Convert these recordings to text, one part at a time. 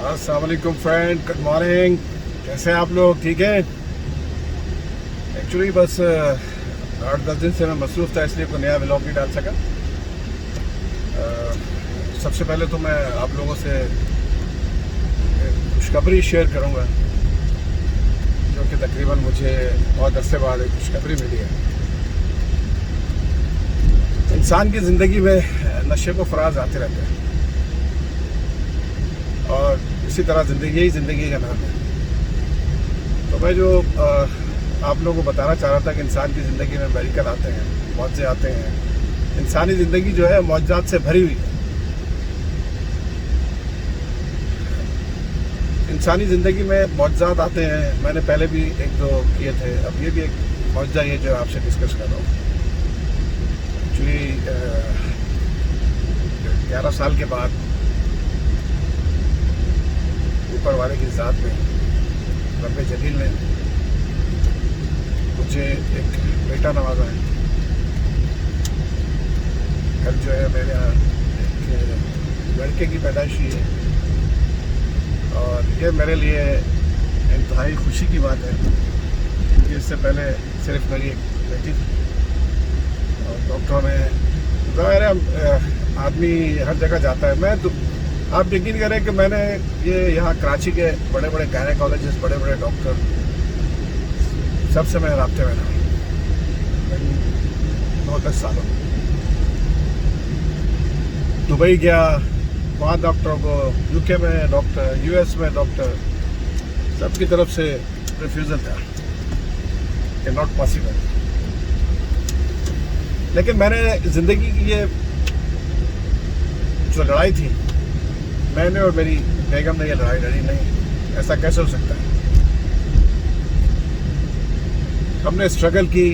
अस्सलाम वालेकुम friend, good morning. कैसे हैं आप लोग? ठीक है। एक्चुअली बस 8-10 दिन से मैं मसरूफ़ था, इसलिए कोई नया व्लॉग नहीं डाल सका। सबसे पहले तो मैं आप लोगों से खुशखबरी शेयर करूंगा, जो कि तकरीबन मुझे बहुत अरसे बाद एक खुशखबरी मिली है। इंसान की ज़िंदगी में नशे को फराज आते रहते हैं और इसी तरह यही ज़िंदगी का नाम है। तो मैं जो आप लोगों को बताना चाह रहा था कि इंसान की ज़िंदगी में बरकत आते हैं, मौजे आते हैं। इंसानी ज़िंदगी जो है मौजात से भरी हुई है। इंसानी ज़िंदगी में मौजात आते हैं। मैंने पहले भी एक दो किए थे, अब ये भी एक मौजा ये जो आपसे डिस्कस कर रहा हूँ। एक्चुअली 11 साल के बाद ऊपर वाले की ज़ात में रब्बे जलील ने मुझे एक बेटा नवाजा है। कल जो है मेरे यहाँ एक लड़के की पैदाइश हुई है और ये मेरे लिए इंतहाई खुशी की बात है, क्योंकि इससे पहले सिर्फ मेरी एक बेटी थी और डॉक्टरों ने, ज़ाहिर है आदमी हर जगह जाता है। मैं तो आप यकीन करें कि मैंने ये यहाँ कराची के बड़े बड़े गायनेकोलॉजिस्ट, बड़े बड़े डॉक्टर, सबसे मैं राब्ते में रहा 9-10 सालों। दुबई गया, वहाँ डॉक्टरों को, यूके में डॉक्टर, यूएस में डॉक्टर, सबकी तरफ से रिफ्यूज़ल था कि नॉट पॉसिबल। लेकिन मैंने ज़िंदगी की ये जो लड़ाई थी, मैंने और मेरी बेगम ने ये लड़ाई लड़ी। नहीं, ऐसा कैसे हो सकता है। हमने स्ट्रगल की,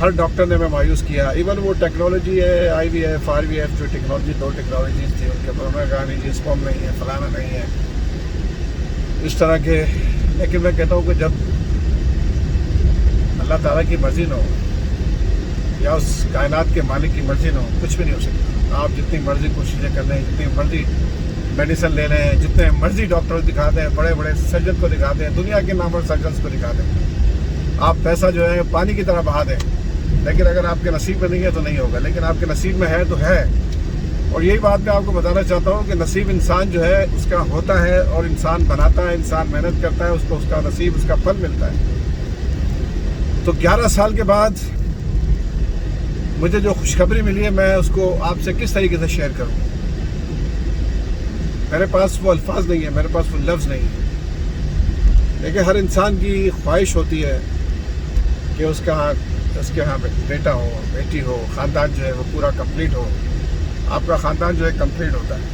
हर डॉक्टर ने हमें मायूस किया। इवन वो टेक्नोलॉजी है, IVF, RVF जो टेक्नोलॉजी, 2 टेक्नोलॉजीज थी, उनके ऊपर उन्होंने कहा नहीं जी स्पर्म नहीं है, फलाना नहीं है, इस तरह के। लेकिन मैं कहता हूँ कि जब अल्लाह ताला की मर्जी न हो या उस कायनात के मालिक की मर्जी न हो, कुछ भी नहीं हो सकता। आप जितनी मर्जी कोशिशें कर लें, जितनी मर्जी मेडिसिन ले लें, जितने मर्जी डॉक्टर दिखा दें, बड़े बड़े सर्जन को दिखा दें, दुनिया के नाम पर सर्जन को दिखा दें, आप पैसा जो है पानी की तरह बहा दें, लेकिन अगर आपके नसीब में नहीं है तो नहीं होगा। लेकिन आपके नसीब में है तो है। और यही बात मैं आपको बताना चाहता हूँ कि नसीब इंसान जो है उसका होता है और इंसान बनाता है, इंसान मेहनत करता है, उसको उसका नसीब, उसका फल मिलता है। तो 11 साल के बाद मुझे जो खुशखबरी मिली है, मैं उसको आपसे किस तरीके से शेयर करूँ। मेरे पास वो अल्फाज नहीं है, मेरे पास वो लफ्ज़ नहीं है। लेकिन हर इंसान की ख्वाहिश होती है कि उसके यहाँ बेटा हो, बेटी हो, ख़ानदान जो है वो पूरा कंप्लीट हो। आपका ख़ानदान जो है कंप्लीट होता है।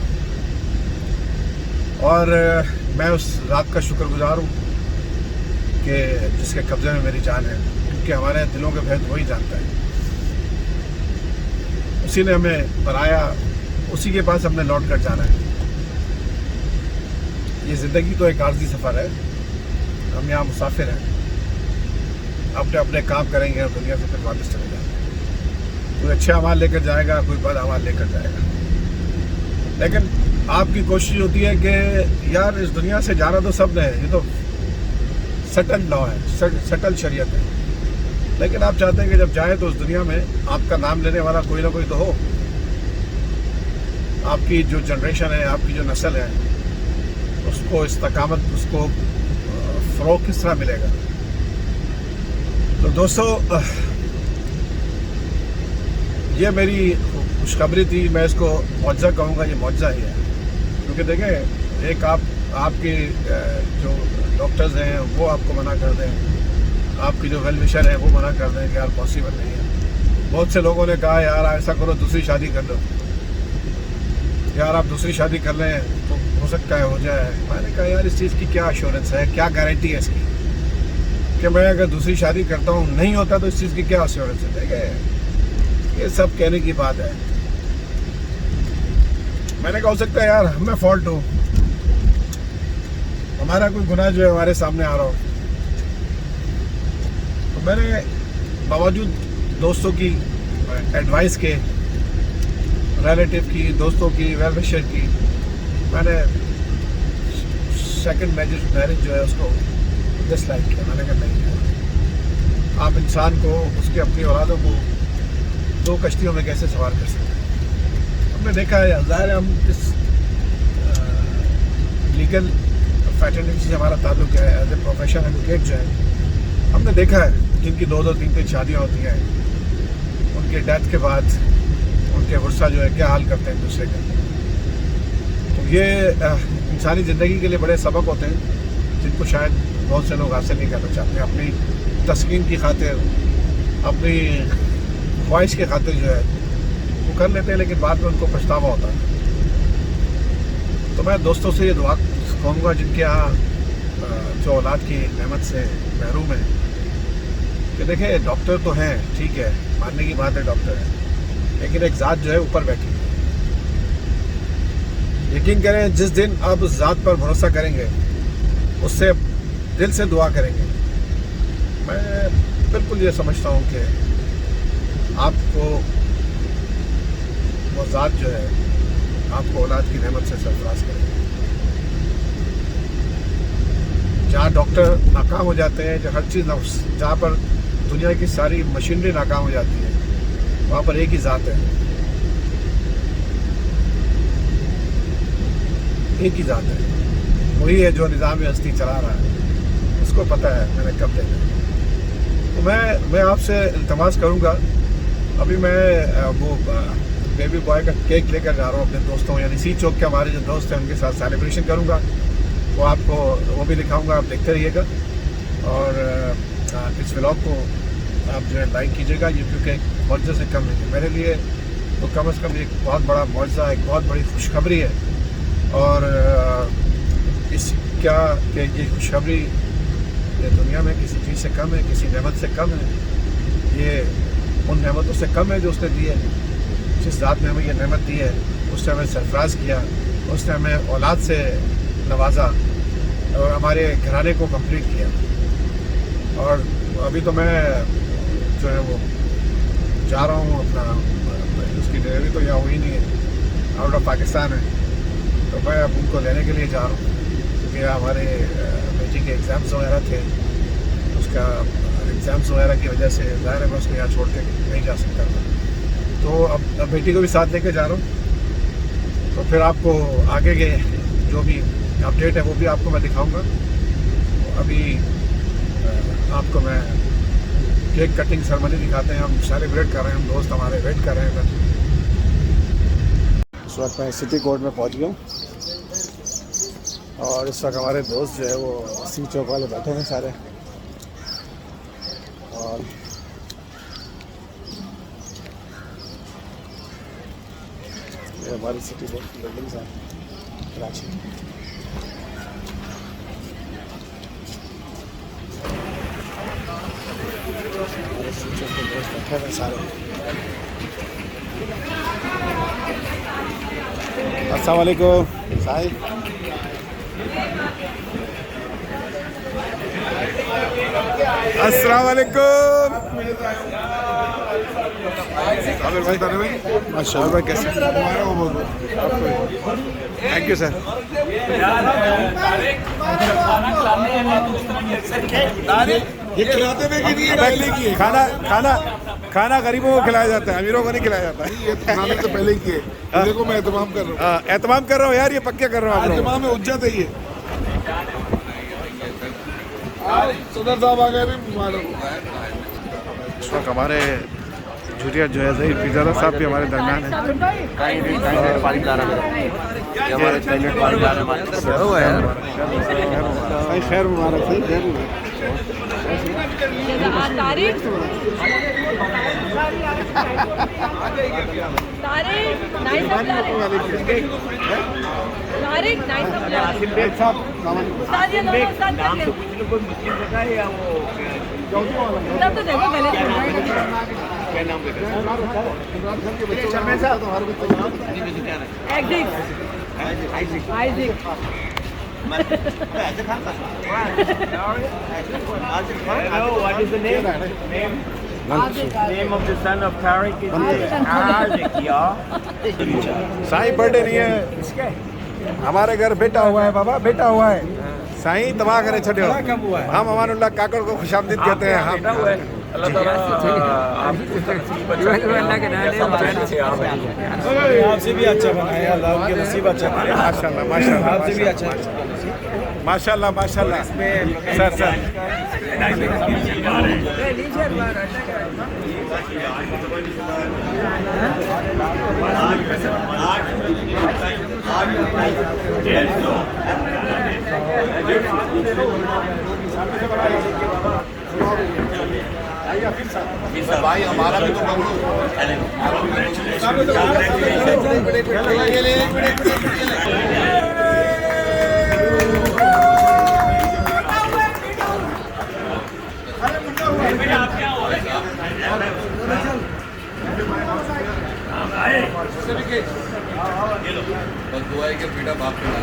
और मैं उस रात का शुक्रगुजार हूँ कि जिसके कब्ज़े में मेरी जान है, क्योंकि हमारे दिलों के भेद वही जानता है। उसी ने हमें बनाया, उसी के पास हमने लौट कर जाना है। ये ज़िंदगी तो एक आर्जी सफ़र है। हम यहाँ मुसाफिर हैं, अपने अपने काम करेंगे और दुनिया से फिर वापस चले जाएंगे। कोई अच्छे अमाल लेकर जाएगा, कोई बद अमाल लेकर जाएगा। लेकिन आपकी कोशिश होती है कि यार इस दुनिया से जाना तो सब ने है, ये तो सटल लॉ है, सटल शरीयत है। लेकिन आप चाहते हैं कि जब जाए तो उस दुनिया में आपका नाम लेने वाला कोई ना कोई तो हो। आपकी जो जनरेशन है, आपकी जो नस्ल है, उसको इस्तकामत, उसको फ़रोग़ किस तरह मिलेगा। तो दोस्तों, ये मेरी खुशखबरी थी। मैं इसको मौजा कहूँगा, ये मौजा ही है। क्योंकि देखें, एक आपके जो डॉक्टर्स हैं वो आपको मना कर दें, आपकी जो वेल विशर है वो मना कर दें कि यार पॉसिबल नहीं है। बहुत से लोगों ने कहा यार ऐसा करो, दूसरी शादी कर लो, यार आप दूसरी शादी कर लें तो हो सकता है हो जाए। मैंने कहा यार इस चीज़ की क्या एश्योरेंस है, क्या गारंटी है इसकी कि मैं अगर दूसरी शादी करता हूँ नहीं होता तो इस चीज़ की क्या एश्योरेंस है। देखिए, ये सब कहने की बात है। मैंने कहा हो सकता है यार हमें फॉल्ट हो, हमारा कोई गुनाह जो है हमारे सामने आ रहा हो। तो मैंने बावजूद दोस्तों की एडवाइस के, रिलेटिव की, दोस्तों की, वेल विशर की, मैंने सेकंड मैरिज जो है उसको डिसलाइक किया। मैंने कहा नहीं है, आप इंसान को उसकी अपनी औलादों को दो कश्तियों में कैसे सवार कर सकते हैं। हमने देखा है, ज़ाहिर है हम इस लीगल फैटर्निटी से हमारा ताल्लुक है, एज ए प्रोफेशन एडवोकेट जो है, हमने देखा है जिनकी 2-2, 3-3 शादियाँ होती हैं, उनके डेथ के बाद उनके वर्सा जो है क्या हाल करते हैं दूसरे का। तो ये इंसानी ज़िंदगी के लिए बड़े सबक होते हैं जिनको शायद बहुत से लोग हासिल नहीं करना चाहते। अपनी तस्कीन की खातिर, अपनी ख्वाहिश के खातिर जो है वो कर लेते हैं, लेकिन बाद में उनको पछतावा होता है। तो मैं दोस्तों से ये दुआ कहूँगा जिनके यहाँ जो औलाद की नेमत से महरूम है कि देखें, डॉक्टर तो हैं, ठीक है, मानने की बात है डॉक्टर है, लेकिन एक ज़ात जो है ऊपर बैठी है। यकीन करें, जिस दिन आप उस ज़ात पर भरोसा करेंगे, उससे दिल से दुआ करेंगे, मैं बिल्कुल ये समझता हूँ कि आपको वो ज़ात जो है आपको औलाद की नेमत से सरफराज करेगी। जहाँ डॉक्टर नाकाम हो जाते हैं, जहाँ हर चीज़ जहाँ पर दुनिया की सारी मशीनरी नाकाम हो जाती है, वहाँ पर एक ही ज़ात है, एक ही ज़ात है, वही है जो निज़ाम हस्ती चला रहा है, उसको पता है मैंने कब देखा। तो मैं आपसे इल्तमास करूँगा, अभी मैं वो बेबी बॉय का केक लेकर जा रहा हूँ अपने दोस्तों, यानी सी चौक के हमारे जो दोस्त हैं उनके साथ सेलिब्रेशन करूँगा, वो आपको वो भी दिखाऊँगा, आप देखते रहिएगा। और इस व्लॉग को आप जो है लाइक कीजिएगा, ये क्योंकि मौजे से कम नहीं है मेरे लिए, तो कम से कम एक बहुत बड़ा मौजा, एक बहुत बड़ी खुशखबरी है। और इस क्या कि ये खुशखबरी ये दुनिया में किसी चीज़ से कम है, किसी नेमत से कम है, ये उन नेमतों से कम है जो उसने दी है। जिस ज़ात ने हमें ये नेमत दी है, उसने हमें सरफराज किया, उसने हमें औलाद से नवाजा और हमारे घराने को कंप्लीट किया। और अभी तो मैं जो है वो जा रहा हूँ अपना, उसकी डिलीवरी तो यहाँ हुई नहीं है, आउट ऑफ पाकिस्तान है, तो मैं अब उनको लेने के लिए जा रहा हूँ, क्योंकि हमारे बेटी के एग्ज़ाम्स वगैरह थे, उसका एग्ज़ाम्स वगैरह की वजह से ज़ाहिर है मैं उसको यहाँ छोड़ के नहीं जा सकता था। तो अब बेटी को भी साथ लेके जा रहा हूँ, तो फिर आपको आगे के जो भी अपडेट है वो भी आपको मैं दिखाऊंगा। अभी आपको मैं केक कटिंग सेरेमनी दिखाते हैं, हम सेलिब्रेट कर रहे हैं, हम दोस्त हमारे वेट कर रहे हैं। इस वक्त मैं सिटी कोर्ट में पहुंच गया हूँ और इस वक्त हमारे दोस्त जो है वो सी चौक वाले बैठे हैं सारे, और ये हमारी सिटी कोर्ट की बिल्डिंग्स हैं कराची। बैठे हैं सारे। अस्सलाम वालेकुम साहिब। अस्सलाम वालेकुम। आमिर भाई, ताने भाई, माशाअल्लाह भाई, कैसे? Thank you sir. ये खिलाते हुए कि नहीं, पहले की है खाना गरीबों को खिलाया जाता है, अमीरों को नहीं खिलाया जाता है। ये खाने से पहले की है। देखो मैं एहतमाम कर रहा हूँ, एहतमाम कर रहा हूँ यार, ये पक्के कर रहा हूँ। एहतमाम में उज्जत है ये। सदर साहब आ गए। इस वक्त हमारे झूठिया जो है सही पिज़्ज़ा साहब भी हमारे दरमियान है। खैर मुबारक सही। What is the name? Name of the son of Tariq is Arzik, yeah. Sahib birthday नहीं है, हमारे घर बेटा हुआ है बाबा, बेटा हुआ है। साईं तबाह करे छड़ियो। हम अमानुल्लाह काकड़ को खुशामदीद कहते हैं। हम अल्लाह ताला आपसे भी अच्छा बनाया, अल्लाह के नसीब अच्छा करे। माशाल्लाह माशाल्लाह आपसे भी अच्छा माशाल्लाह माशाल्लाह। सर सर भाई हमारा भी तो बस दुआ है कि बेटा बाप के ला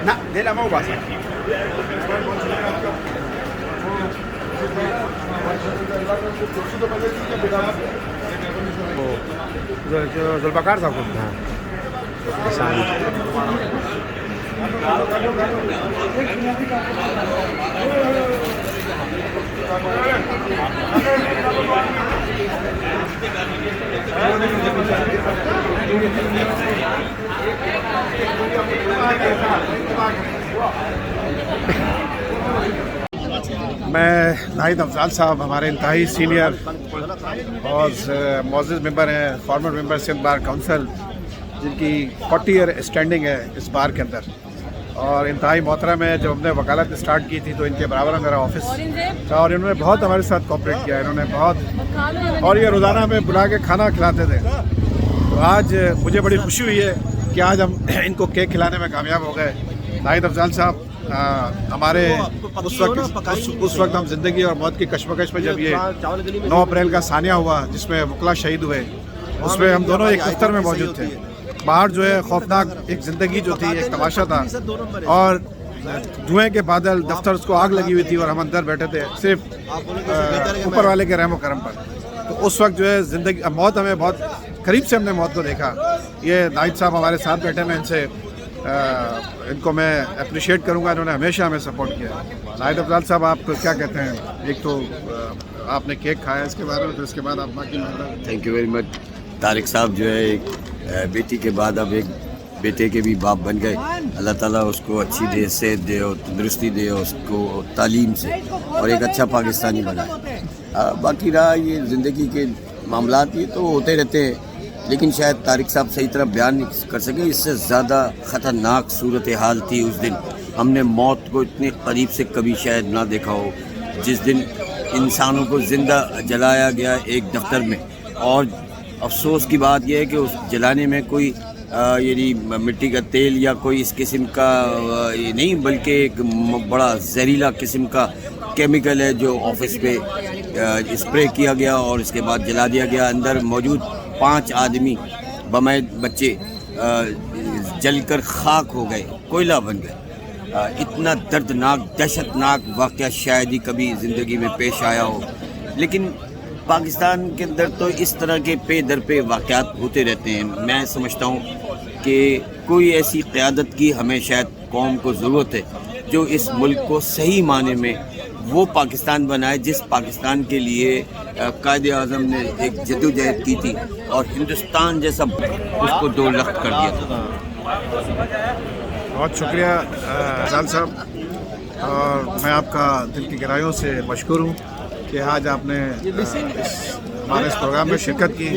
ना दे ला mau bahasa. Zulfikar साहब को मैं नाहिद अफजाल साहब हमारे इंतहाई सीनियर और मोअज़्ज़िज़ मेंबर हैं, former member Sindh bar council, जिनकी 40 ईयर स्टैंडिंग है इस बार के अंदर, और इंतहाई मोहतरम है। जब हमने वकालत स्टार्ट की थी तो इनके बराबर मेरा ऑफिस था और इन्होंने बहुत हमारे साथ कोऑपरेट किया, इन्होंने बहुत, और ये रोज़ाना हमें बुला के खाना खिलाते थे। तो आज मुझे बड़ी खुशी हुई है कि आज हम इनको केक खिलाने में कामयाब हो गए। नाहिद अफजाल साहब हमारे उस वक्त हम ज़िंदगी और मौत की कशमकश में, जब ये 9 अप्रैल का सानिया हुआ जिसमें वकला शहीद हुए, उसमें हम दोनों एक दफ्तर में मौजूद थे। बाहर जो है खौफनाक एक ज़िंदगी जो थी, एक तमाशा था और धुएं के बादल, दफ्तर को आग लगी हुई थी और हम अंदर बैठे थे सिर्फ ऊपर वाले के रहम करम पर। तो उस वक्त जो है ज़िंदगी, मौत हमें बहुत करीब से हमने मौत को देखा। ये नाहिद साहब हमारे साथ बैठे, मैं इनसे इनको मैं अप्रिशिएट करूंगा, इन्होंने हमेशा हमें सपोर्ट किया। नाहिद अफजाल साहब, आप क्या कहते हैं? एक तो आपने केक खाया इसके बारे में, तो इसके बाद आप बाकी। Thank you very much. Tariq साहब जो है एक बेटी के बाद अब एक बेटे के भी बाप बन गए। अल्लाह ताला उसको अच्छी सेहत दे और तंदुरुस्ती दे, उसको तालीम से और एक अच्छा पाकिस्तानी बनाए। बाकी रहा ये ज़िंदगी के मामलात, ये तो होते रहते हैं, लेकिन शायद तारिक साहब सही तरह बयान नहीं कर सके। इससे ज़्यादा ख़तरनाक सूरत हाल थी उस दिन। हमने मौत को इतने करीब से कभी शायद ना देखा हो, जिस दिन इंसानों को ज़िंदा जलाया गया एक दफ्तर में। और अफसोस की बात यह है कि उस जलाने में कोई यानी मिट्टी का तेल या कोई इस किस्म का नहीं, बल्कि एक बड़ा जहरीला किस्म का केमिकल है जो ऑफिस पे स्प्रे किया गया और इसके बाद जला दिया गया। अंदर मौजूद 5 आदमी बमे बच्चे जलकर खाक हो गए, कोयला बन गए। इतना दर्दनाक, दहशतनाक वाक़या शायद ही कभी ज़िंदगी में पेश आया हो। लेकिन पाकिस्तान के अंदर तो इस तरह के पे दर पे वाक़यात होते रहते हैं। मैं समझता हूँ कि कोई ऐसी क़यादत की हमें शायद कौम को ज़रूरत है जो इस मुल्क को सही माने में वो पाकिस्तान बनाए जिस पाकिस्तान के लिए कायदे आज़म ने एक जद्दोजहद की थी और हिंदुस्तान जैसा उसको 2 लख्त कर दिया था। बहुत शुक्रिया अफजाल साहब, और मैं आपका दिल की गहराइयों से मशकूर हूँ कि आज आपने हमारे इस प्रोग्राम में शिरकत की।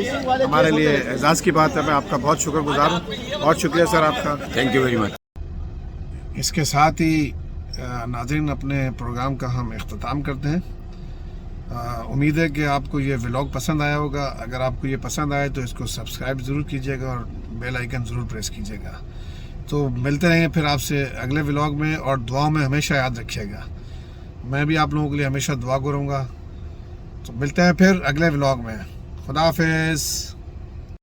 हमारे लिए एजाज़ की बात है, मैं आपका बहुत शुक्रगुज़ार हूँ। बहुत शुक्रिया सर आपका, थैंक यू वेरी मच। इसके साथ ही नाज़रीन, अपने प्रोग्राम का हम इख्तिताम करते हैं। उम्मीद है कि आपको ये व्लॉग पसंद आया होगा। अगर आपको ये पसंद आए तो इसको सब्सक्राइब ज़रूर कीजिएगा और बेल आइकन ज़रूर प्रेस कीजिएगा। तो मिलते रहेंगे फिर आपसे अगले व्लॉग में, और दुआओं में हमेशा याद रखिएगा। मैं भी आप लोगों के लिए हमेशा दुआ करूँगा। तो मिलते हैं फिर अगले व्लॉग में। खुदा हाफिज़।